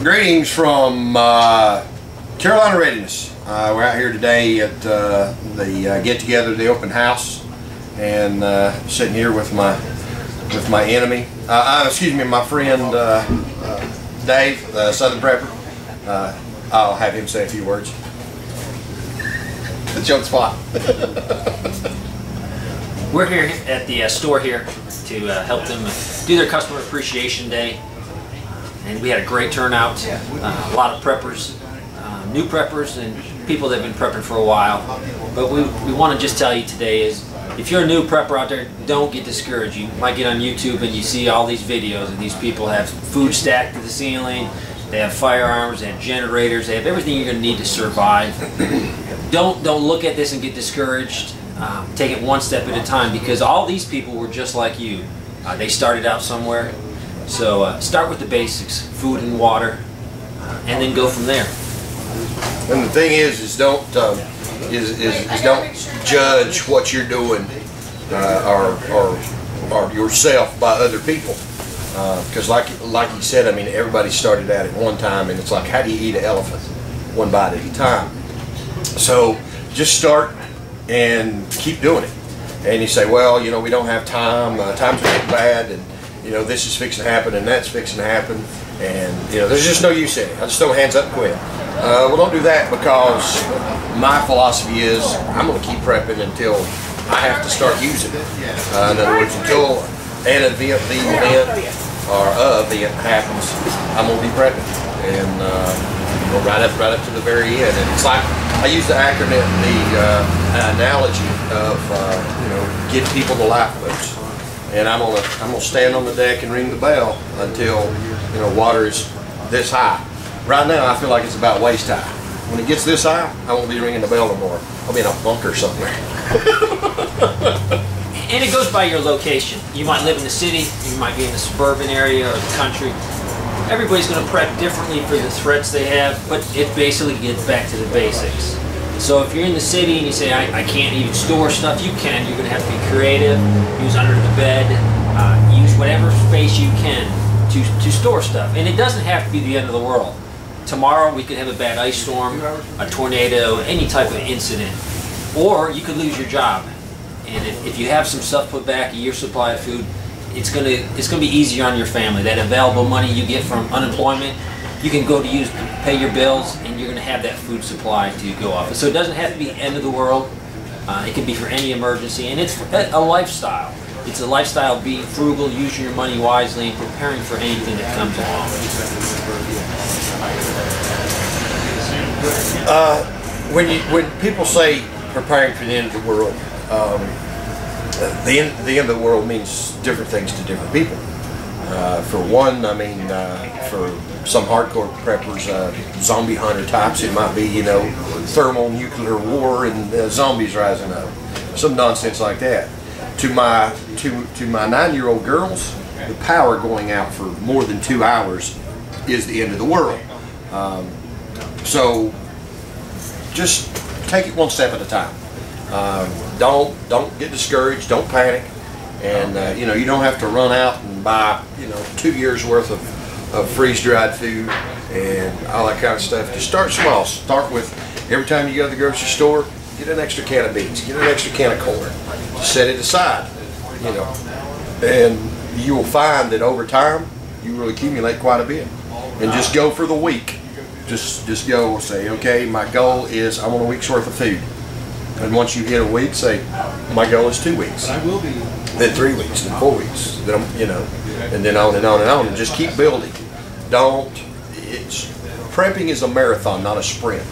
Greetings from Carolina Readiness. We're out here today at the get-together, the open house, and sitting here with my enemy. Excuse me, my friend Dave, Southern Prepper. I'll have him say a few words. The joke spot. We're here at the store here to help them do their Customer Appreciation Day, and we had a great turnout. A lot of preppers, new preppers, and people that have been prepping for a while. But we want to just tell you today is, if you're a new prepper out there, don't get discouraged. You might get on YouTube and you see all these videos, and these people have food stacked to the ceiling, they have firearms, they have generators, they have everything you're going to need to survive. Don't look at this and get discouraged. Take it one step at a time, because all these people were just like you. They started out somewhere. So start with the basics, food and water, and then go from there. And the thing is don't judge what you're doing or yourself by other people, because like you said, I mean, everybody started out at one time, and it's like, how do you eat an elephant? One bite at a time. So just start and keep doing it. And you say, well, you know, we don't have time, times are getting bad, and you know, this is fixing to happen and that's fixing to happen, and you know, there's just no use in it. I just throw hands up and quit. Well, don't do that, because my philosophy is I'm going to keep prepping until I have to start using it. In other words, until an event happens, I'm going to be prepping, and right up to the very end. And it's like, I use the acronym, the analogy of you know, get people to lifeboats. And I'm gonna stand on the deck and ring the bell until, you know, water is this high. Right now, I feel like it's about waist high. When it gets this high, I won't be ringing the bell no more. I'll be in a bunker somewhere. And it goes by your location. You might live in the city, you might be in the suburban area or the country. Everybody's going to prep differently for the threats they have, but it basically gets back to the basics. So if you're in the city and you say, I can't even store stuff, you can. You're going to have to be creative, use under the bed, use whatever space you can to store stuff. And it doesn't have to be the end of the world. Tomorrow we could have a bad ice storm, a tornado, any type of incident. Or you could lose your job. And if you have some stuff put back, a year's supply of food, it's gonna be easier on your family. That available money you get from unemployment, you can go to pay your bills, and you're going to have that food supply to go off. So it doesn't have to be the end of the world. It can be for any emergency, and it's a lifestyle. It's a lifestyle of being frugal, using your money wisely, and preparing for anything that comes along. When people say preparing for the end of the world, the end of the world means different things to different people. For one, I mean, for some hardcore preppers, zombie hunter types, it might be, you know, thermonuclear war and zombies rising up, some nonsense like that. To my 9-year-old girls, the power going out for more than 2 hours is the end of the world. So just take it one step at a time. Don't get discouraged. Don't panic. And you know, you don't have to run out and buy, you know, 2 years worth of freeze-dried food and all that kind of stuff. Just start small. Start with, every time you go to the grocery store, get an extra can of beans, get an extra can of corn. Set it aside, you know, and you will find that over time you will accumulate quite a bit. And just go for the week. Just go say, okay, my goal is I want a week's worth of food. And once you hit a week, say, my goal is 2 weeks. Then 3 weeks, then 4 weeks, then, you know, and then on and on and on, and just keep building. Prepping is a marathon, not a sprint.